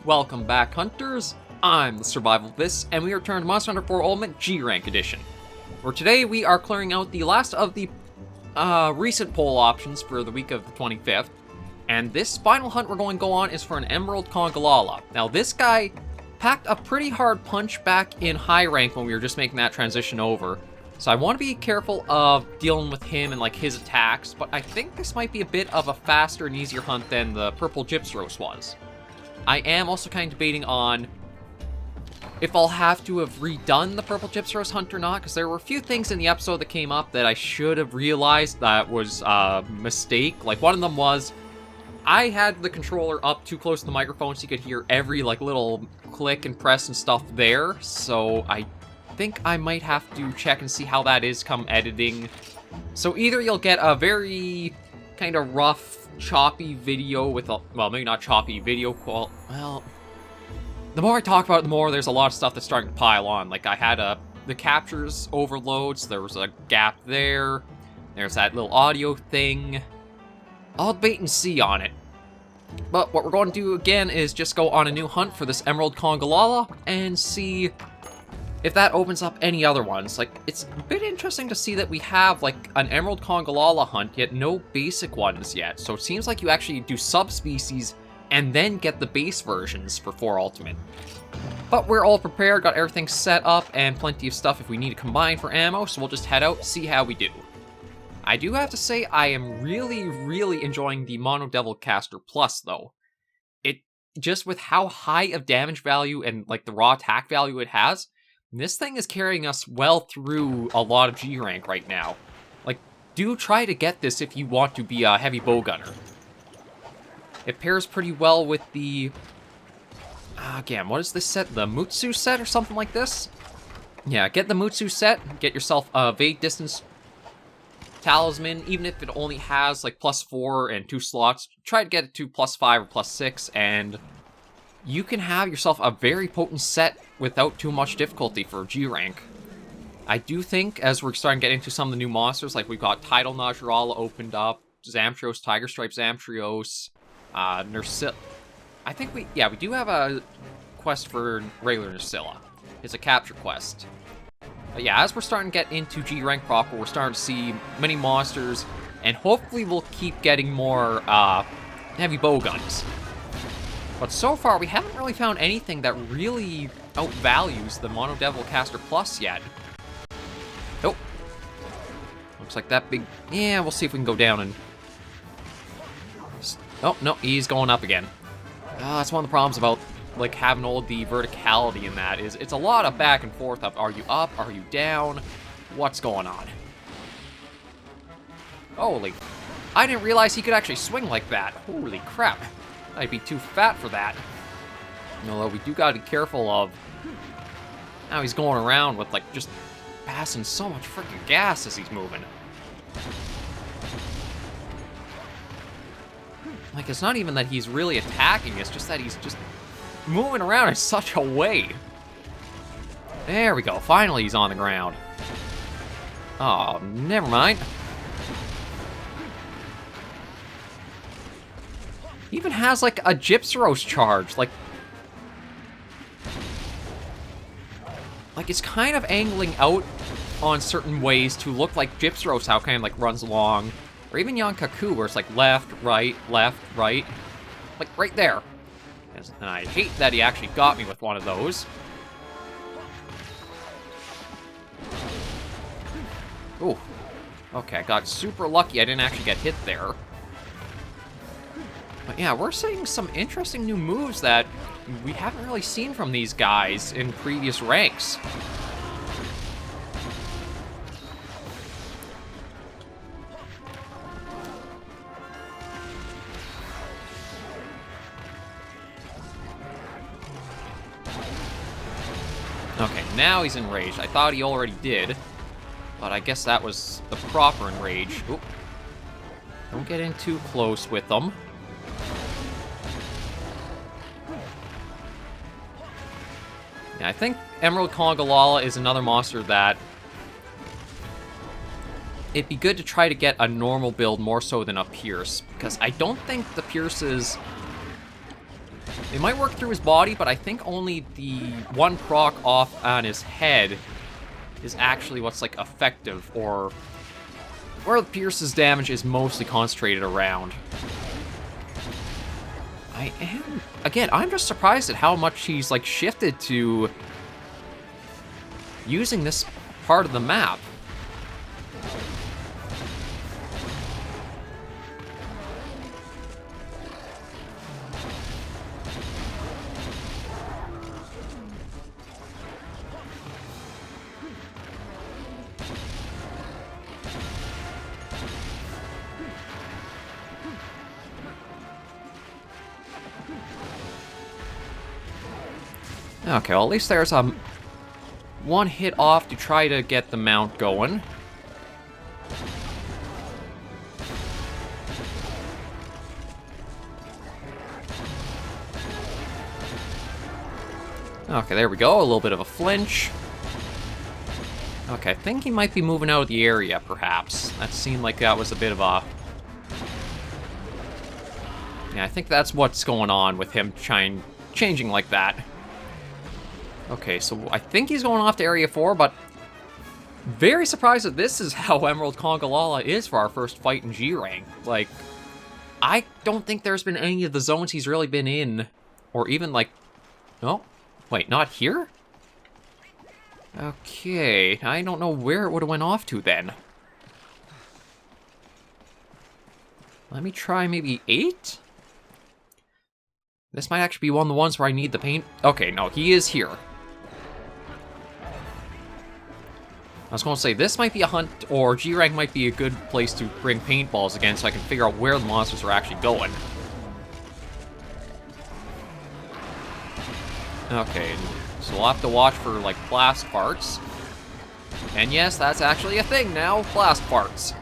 Welcome back, hunters. I'm the SurvivalVis, and we return to Monster Hunter 4 Ultimate G-Rank Edition, where today we are clearing out the last of the recent poll options for the week of the 25th, and this final hunt we're going to go on is for an Emerald Congalala. Now, this guy packed a pretty hard punch back in high rank when we were just making that transition over, so I want to be careful of dealing with him and like his attacks, but I think this might be a bit of a faster and easier hunt than the purple Gypsyros was. I am also kind of debating on if I'll have to have redone the purple Gypsyros hunt or not, because there were a few things in the episode that came up that I should have realized that was a mistake. Like, one of them was I had the controller up too close to the microphone so you could hear every like little click and press and stuff there, so I think I might have to check and see how that is come editing. So either you'll get a very kind of rough, choppy video with a, well, maybe not choppy video well, the more I talk about it, the more there's a lot of stuff that's starting to pile on. Like, I had the captures overloads, there was a gap there, there's that little audio thing. I'll wait and see on it. But what we're going to do again is just go on a new hunt for this Emerald Congalala and see if that opens up any other ones. Like, it's a bit interesting to see that we have, like, an Emerald Congalala hunt, yet no basic ones yet. So it seems like you actually do subspecies and then get the base versions for 4 Ultimate. But we're all prepared, got everything set up, and plenty of stuff if we need to combine for ammo, so we'll just head out, see how we do. I do have to say, I am really enjoying the Mono Devil Caster Plus, though. It, just with how high of damage value and, like, the raw attack value it has, this thing is carrying us well through a lot of G rank right now. Like, do try to get this if you want to be a heavy bow gunner. It pairs pretty well with the... again, what is this set? The Mutsu set or something like this? Yeah, get the Mutsu set, get yourself a Evade Distance Talisman, even if it only has like +4 and 2 slots. Try to get it to +5 or +6, and you can have yourself a very potent set without too much difficulty for G rank. I do think, as we're starting to get into some of the new monsters, like we've got Tidal Najarala opened up, Zamtrios, Tiger Stripe Zamtrios, Nursilla. I think we do have a quest for regular Nursilla. It's a capture quest. But yeah, as we're starting to get into G rank proper, we're starting to see many monsters, and hopefully we'll keep getting more heavy bow guns. But so far, we haven't really found anything that really outvalues the Mono Devil Caster Plus yet. Nope. Looks like that big... Yeah, we'll see if we can go down and... Oh, no, he's going up again. That's one of the problems about, like, having all the verticality in that, is it's a lot of back and forth of, are you up, are you down, what's going on? Holy... I didn't realize he could actually swing like that. Holy crap. I'd be too fat for that. Although we do gotta be careful of how he's going around with, like, just passing so much freaking gas as he's moving. Like, it's not even that he's really attacking, it's just that he's just moving around in such a way. There we go, finally he's on the ground. Oh, never mind. He even has, like, a Gypsyros charge, like, it's kind of angling out on certain ways to look like Gypsyros, how it kind of, like, runs along. Or even Yonkaku, where it's, like, left, right, like, right there. And I hate that he actually got me with one of those. Ooh. Okay, I got super lucky I didn't actually get hit there. But yeah, we're seeing some interesting new moves that we haven't really seen from these guys in previous ranks. Okay, now he's enraged. I thought he already did, but I guess that was the proper enrage. Oop. Don't get in too close with them. Yeah, I think Emerald Congalala is another monster that it'd be good to try to get a normal build more so than a Pierce, because I don't think the Pierces It might work through his body, but I think only the one proc off on his head is actually what's, like, effective, or where Pierce's damage is mostly concentrated around. Again, I'm just surprised at how much he's, like, shifted to using this part of the map. Okay, well, at least there's one hit off to try to get the mount going. Okay, there we go. A little bit of a flinch. Okay, I think he might be moving out of the area, perhaps. That seemed like that was a bit of a... Yeah, I think that's what's going on with him changing like that. Okay, so I think he's going off to Area 4, but very surprised that this is how Emerald Congalala is for our first fight in G-Rank. Like, I don't think there's been any of the zones he's really been in, or even like... Oh, wait, not here? Okay, I don't know where it would have went off to then. Let me try maybe 8? This might actually be one of the ones where I need the paint... Okay, no, he is here. I was going to say, this might be a hunt, or G-Rank might be a good place to bring paintballs again so I can figure out where the monsters are actually going. Okay, so we'll have to watch for, like, blast parts. And yes, that's actually a thing now, blast parts.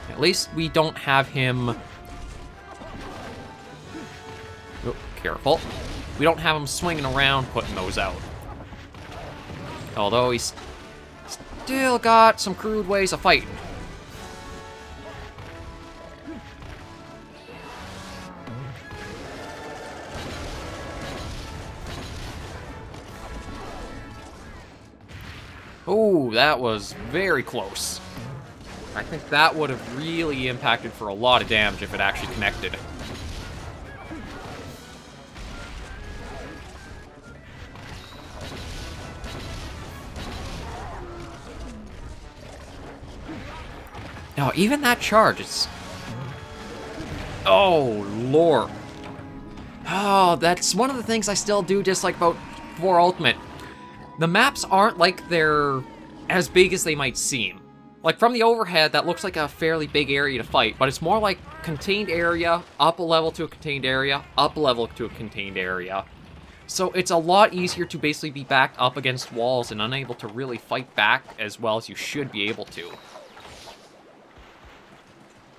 At least we don't have him... Oh, careful. We don't have him swinging around putting those out. Although he's still got some crude ways of fighting. Oh, that was very close. I think that would have really impacted for a lot of damage if it actually connected. No, even that charge, it's... Oh, Lord. Oh, that's one of the things I still do dislike about 4 Ultimate. The maps aren't like they're as big as they might seem. Like, from the overhead, that looks like a fairly big area to fight, but it's more like contained area, up a level to a contained area, up a level to a contained area. So it's a lot easier to basically be backed up against walls and unable to really fight back as well as you should be able to.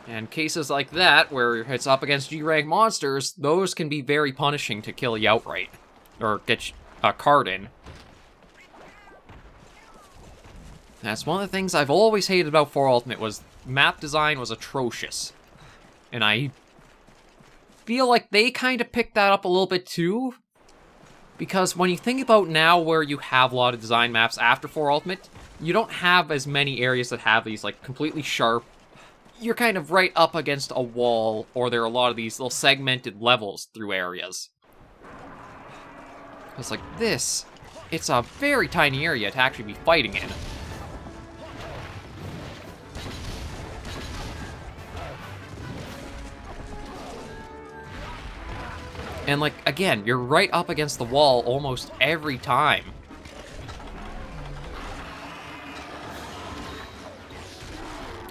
And cases like that, where it's up against G-Rank monsters, those can be very punishing to kill you outright. Or get a card in. That's one of the things I've always hated about 4 Ultimate, was map design was atrocious. And I feel like they kind of picked that up a little bit too. Because when you think about now where you have a lot of design maps after 4 Ultimate, you don't have as many areas that have these like completely sharp... You're kind of right up against a wall, or there are a lot of these little segmented levels through areas. It's like this, it's a very tiny area to actually be fighting in. And like, again, you're right up against the wall almost every time.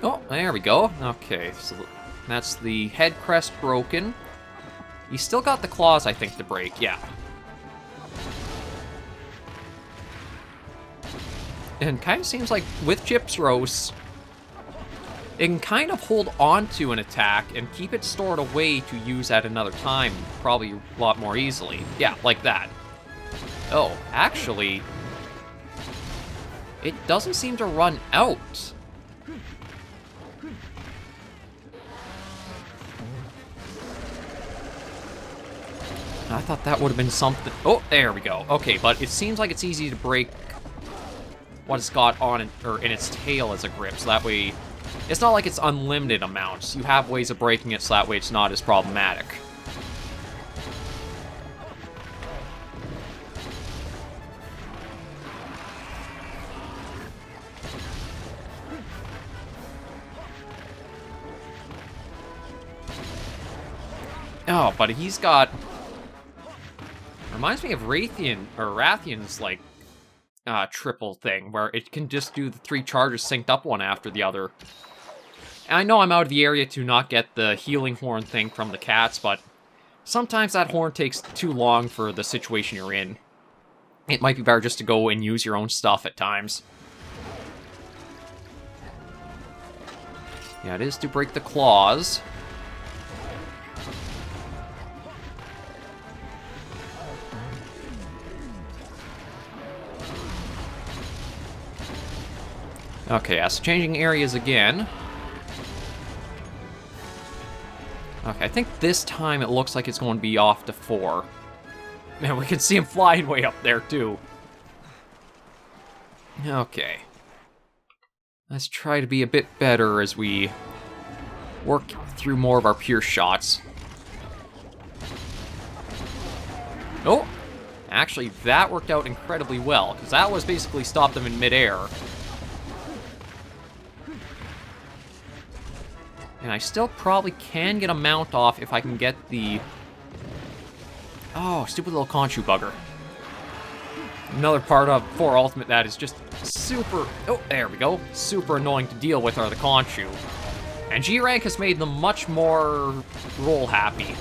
Oh, there we go. Okay, so that's the head crest broken. You still got the claws, I think, to break, yeah. And kind of seems like with Chips Roast, it can kind of hold on to an attack and keep it stored away to use at another time, probably a lot more easily. Yeah, like that. Oh, actually, it doesn't seem to run out. I thought that would have been something. Oh, there we go. Okay, but it seems like it's easy to break what it's got on it, or in its tail as a grip, so that way it's not like it's unlimited amounts. You have ways of breaking it, so that way it's not as problematic. Oh, but he's got... Reminds me of Rathian's, like, triple thing, where it can just do the 3 charges synced up one after the other. And I know I'm out of the area to not get the healing horn thing from the cats, but sometimes that horn takes too long for the situation you're in. It might be better just to go and use your own stuff at times. Yeah, it is to break the claws. Okay, yeah, so changing areas again. Okay, I think this time it looks like it's going to be off to 4. Man, we can see him flying way up there, too. Okay. Let's try to be a bit better as we work through more of our pure shots. Oh! Actually, that worked out incredibly well, because that was basically stopped them in midair. And I still probably can get a mount off if I can get the... Oh, stupid little Conchu bugger. Another part of 4 Ultimate that is just super... Oh, there we go. Super annoying to deal with are the Conchu. And G-Rank has made them much more roll-happy.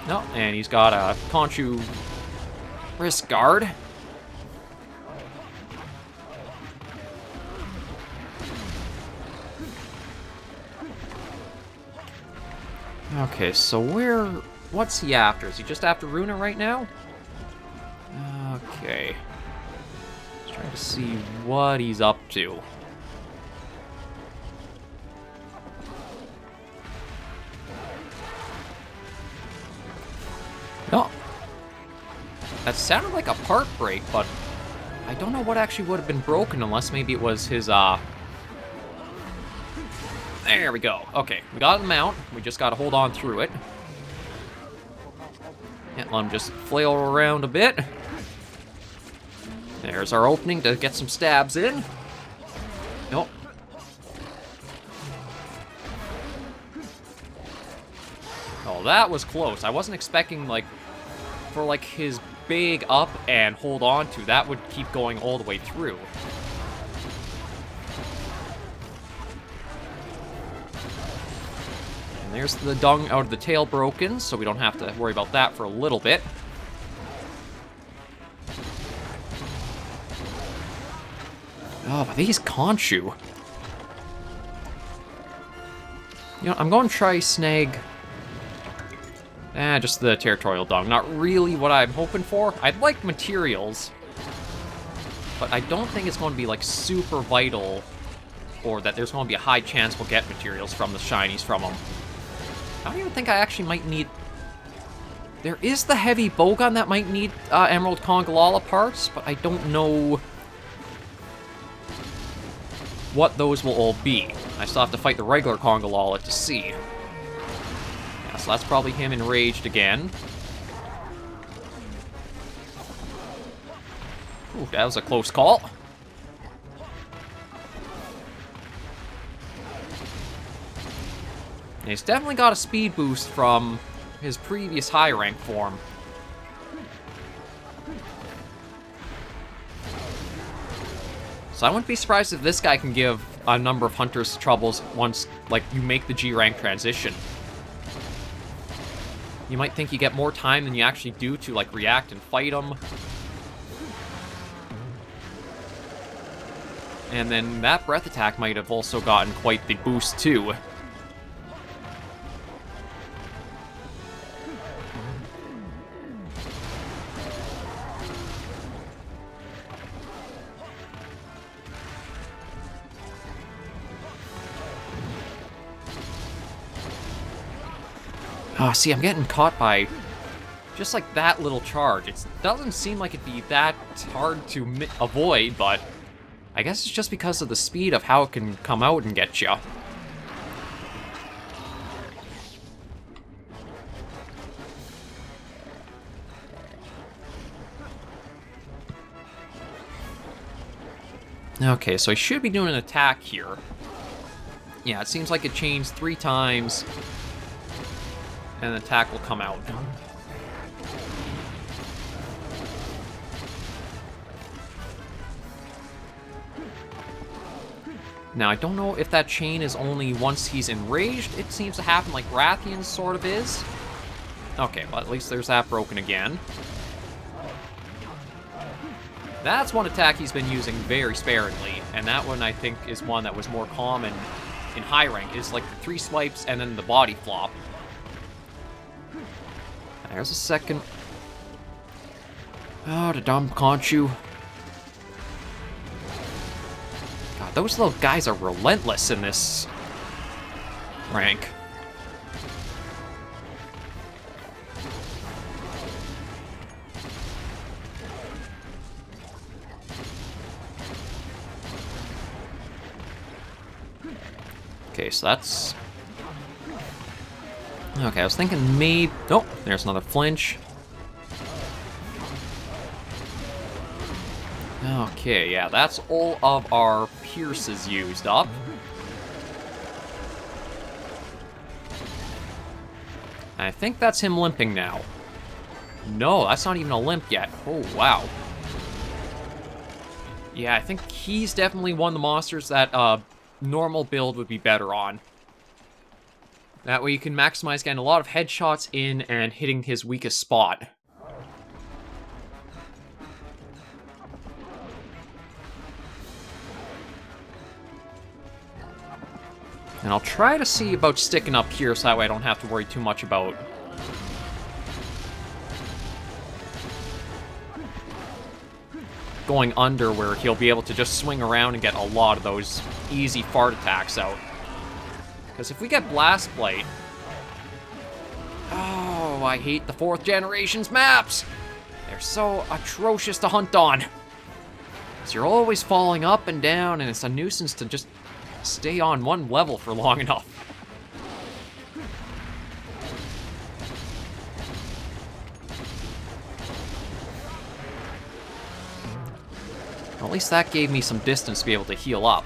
No, and he's got a Conchu wrist guard. Okay, so what's he after? Is he just after Runa right now? Okay. Let's try to see what he's up to. No. That sounded like a part break, but I don't know what actually would have been broken unless maybe it was his, There we go. Okay, we got the mount. We just gotta hold on through it. Yeah, let him just flail around a bit. There's our opening to get some stabs in. Nope. Oh, that was close. I wasn't expecting, like, for, like, his big up and hold on to. That would keep going all the way through. And there's the dung out of the tail broken, so we don't have to worry about that for a little bit. Oh, but these Conchu. You know, I'm going to try snag... just the territorial dung. Not really what I'm hoping for. I'd like materials, but I don't think it's going to be, like, super vital, or that there's going to be a high chance we'll get materials from the shinies from them. I don't even think I actually might need... There is the heavy bowgun that might need Emerald Congalala parts, but I don't know what those will all be. I still have to fight the regular Congalala to see. Yeah, so that's probably him enraged again. Ooh, that was a close call. He's definitely got a speed boost from his previous high rank form. So I wouldn't be surprised if this guy can give a number of hunters troubles once, like, you make the G rank transition. You might think you get more time than you actually do to, like, react and fight him. And then that breath attack might have also gotten quite the boost too. Oh, see, I'm getting caught by just like that little charge. It doesn't seem like it'd be that hard to avoid, but I guess it's just because of the speed of how it can come out and get you. Okay, so I should be doing an attack here. Yeah, it seems like it chains 3 times, and the attack will come out. Now, I don't know if that chain is only once he's enraged. It seems to happen like Rathian's sort of is. Okay, well, at least there's that broken again. That's one attack he's been using very sparingly, and that one I think is one that was more common in high rank, is like the 3 swipes and then the body flop. There's a second. Oh, the dumb Conchu. God, those little guys are relentless in this rank. Okay, so that's... Okay, I was thinking maybe... Oh, there's another flinch. Okay, yeah, that's all of our pierces used up. I think that's him limping now. No, that's not even a limp yet. Oh, wow. Yeah, I think he's definitely one of the monsters that normal build would be better on. That way you can maximize getting a lot of headshots in and hitting his weakest spot. And I'll try to see about sticking up here so that way I don't have to worry too much about going under, where he'll be able to just swing around and get a lot of those easy fart attacks out. Because if we get Blast Blade... Oh, I hate the 4th generation's maps! They're so atrocious to hunt on. Because you're always falling up and down, and it's a nuisance to just stay on one level for long enough. Well, at least that gave me some distance to be able to heal up.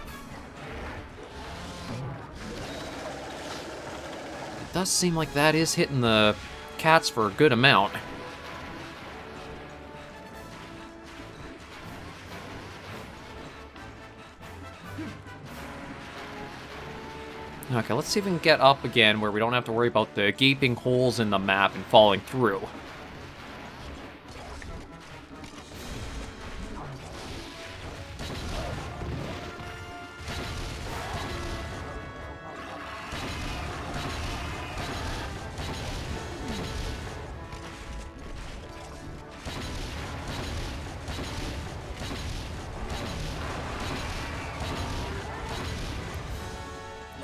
It does seem like that is hitting the cats for a good amount. Okay, let's see if we can get up again where we don't have to worry about the gaping holes in the map and falling through.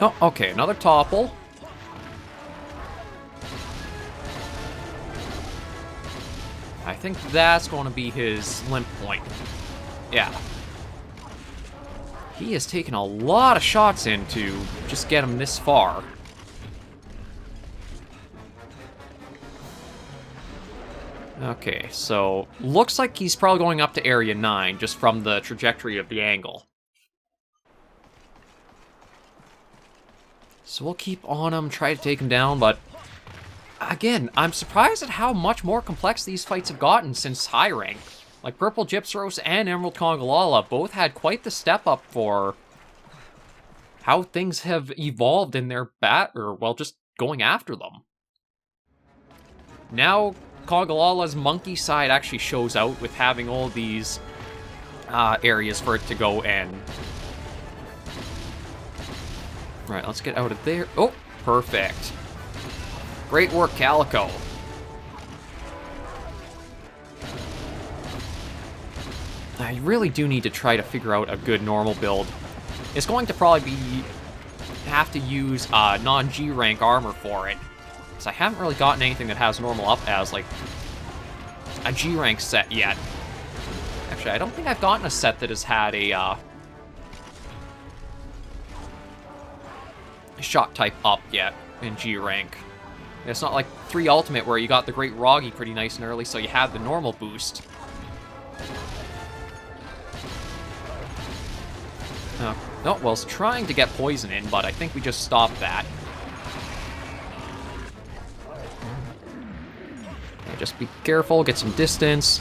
Oh, okay, another topple. I think that's going to be his limp point. Yeah. He has taken a lot of shots in to just get him this far. Okay, so looks like he's probably going up to Area 9 just from the trajectory of the angle. So we'll keep on him, try to take him down, but again, I'm surprised at how much more complex these fights have gotten since high rank. Like Purple Gypsaros and Emerald Congalala both had quite the step up for how things have evolved in their just going after them. Now, Congalala's monkey side actually shows out with having all these areas for it to go and... Right, let's get out of there. Oh, perfect. Great work, Calico. I really do need to try to figure out a good normal build. It's going to probably be... have to use non-G rank armor for it. Because I haven't really gotten anything that has normal up as, like, a G rank set yet. Actually, I don't think I've gotten a set that has had a shot type up yet in G rank. It's not like 3 Ultimate where you got the Great Roggy pretty nice and early, so you had the normal boost. No, well, I was trying to get poison in, but I think we just stopped that. Okay, just be careful, get some distance.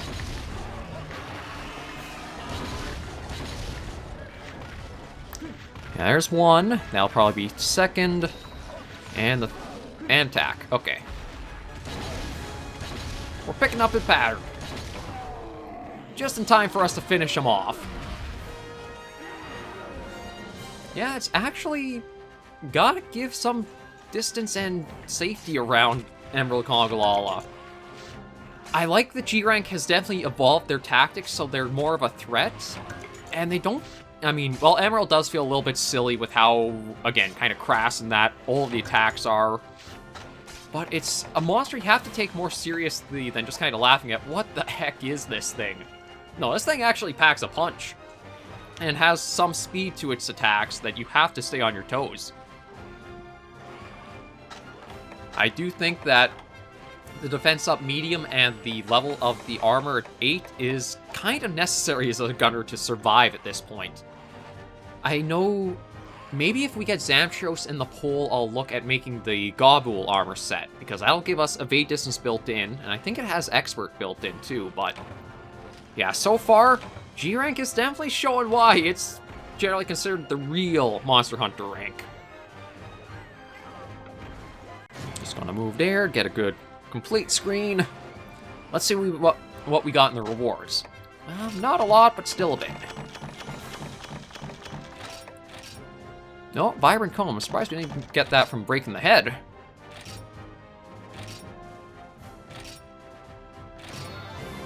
Yeah, there's one. That'll probably be second. And attack. Okay. We're picking up a pattern. Just in time for us to finish him off. Yeah, it's actually gotta give some distance and safety around Emerald Congalala. I like that G-Rank has definitely evolved their tactics so they're more of a threat. And they don't... I mean, well, Emerald does feel a little bit silly with how, again, kind of crass and that all of the attacks are. But it's a monster you have to take more seriously than just kind of laughing at, what the heck is this thing? No, this thing actually packs a punch. And has some speed to its attacks that you have to stay on your toes. I do think that the defense up medium and the level of the armor at 8 is kind of necessary as a gunner to survive at this point. I know maybe if we get Zamtros in the pool, I'll look at making the Gobul armor set, because that'll give us evade distance built in, and I think it has expert built in too, but yeah, so far, G-Rank is definitely showing why it's generally considered the real Monster Hunter rank. Just gonna move there, get a good complete screen. Let's see what we got in the rewards. Not a lot, but still a bit. No, Vibrant Comb. I'm surprised we didn't even get that from Breaking the Head.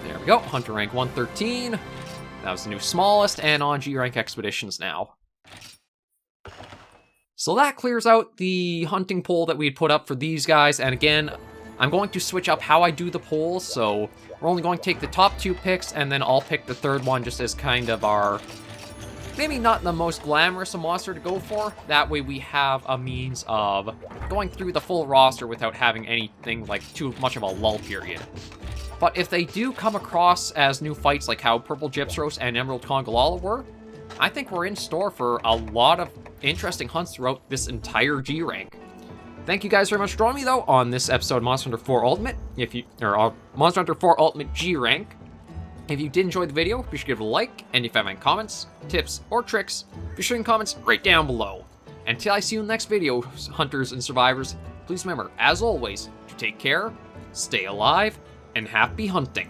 There we go, Hunter rank 113. That was the new smallest, and on G-Rank Expeditions now. So that clears out the hunting poll that we had put up for these guys, and again, I'm going to switch up how I do the poll, so we're only going to take the top 2 picks, and then I'll pick the third one just as kind of our, maybe not the most glamorous monster to go for. That way we have a means of going through the full roster without having anything like too much of a lull period. But if they do come across as new fights like how Purple Gypsros and Emerald Congalala were, I think we're in store for a lot of interesting hunts throughout this entire G-Rank. Thank you guys very much for joining me, though, on this episode of Monster Hunter 4 Ultimate, Monster Hunter 4 Ultimate G-Rank. If you did enjoy the video, be sure to give it a like, and if you have any comments, tips, or tricks, be sure to comments right down below. Until I see you in the next video, Hunters and Survivors, please remember, as always, to take care, stay alive, and happy hunting.